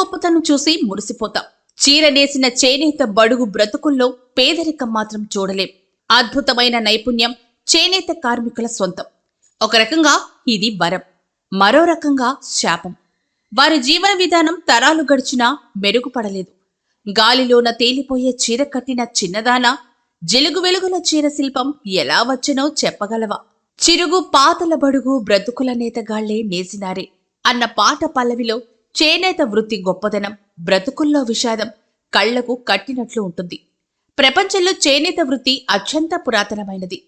గొప్పతనం చూసి మురిసిపోతాం. చీర నేసిన చేనేత బడుగు బ్రతుకుల్లో పేదరికం మాత్రం చూడలేం. అద్భుతమైన నైపుణ్యం చేనేత కార్మికుల సొంతం. ఒక రకంగా ఇది వరం, మరో రకంగా శాపం. వారి జీవన విధానం తరాలు గడిచినా మెరుగుపడలేదు. గాలిలోన తేలిపోయే చీర కట్టిన చిన్నదాన జిలుగు వెలుగుల చీర శిల్పం ఎలా వచ్చనో చెప్పగలవా? చిరుగు పాతల బడుగు బ్రతుకుల నేతగాళ్లే నేసినారే అన్న పాట పల్లవిలో చేనేత వృత్తి గొప్పదనం, బ్రతుకుల్లో విషాదం కళ్లకు కట్టినట్లు ఉంటుంది. ప్రపంచంలో చేనేత వృత్తి అత్యంత పురాతనమైనది,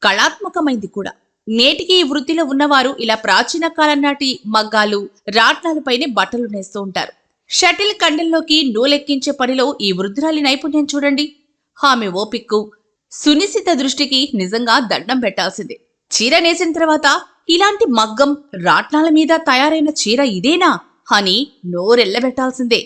కళాత్మకమైంది కూడా. నేటికి ఈ వృత్తిలో ఉన్నవారు ఇలా ప్రాచీన కాలం నాటి మగ్గాలు, రాట్నాలపైనే బట్టలు నేస్తూ ఉంటారు. షటిల్ కండెల్లోకి నూలెక్కించే పనిలో ఈ వృద్ధురాలి నైపుణ్యం చూడండి. ఆమె ఓపిక్కు, సునిశిత దృష్టికి నిజంగా దండం పెట్టాల్సిందే. చీర నేసిన తర్వాత ఇలాంటి మగ్గం, రాట్నాల మీద తయారైన చీర ఇదేనా అని నోరెళ్లబెట్టాల్సిందే.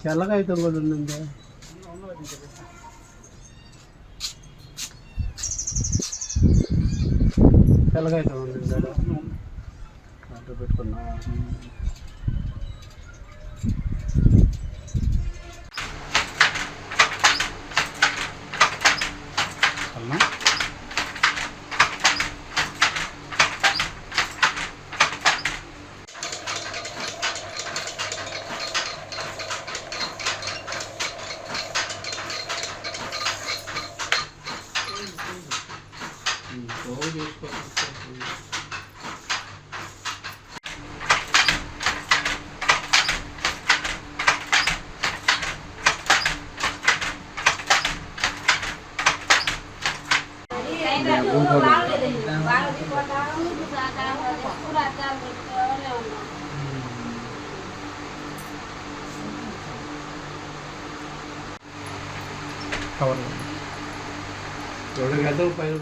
చల్లగా అయితే కూడా ఉందండి. చల్లగా అయితే ఉందండి. దాంట్లో పెట్టుకున్నా కవర్ 2 గంటలు పైన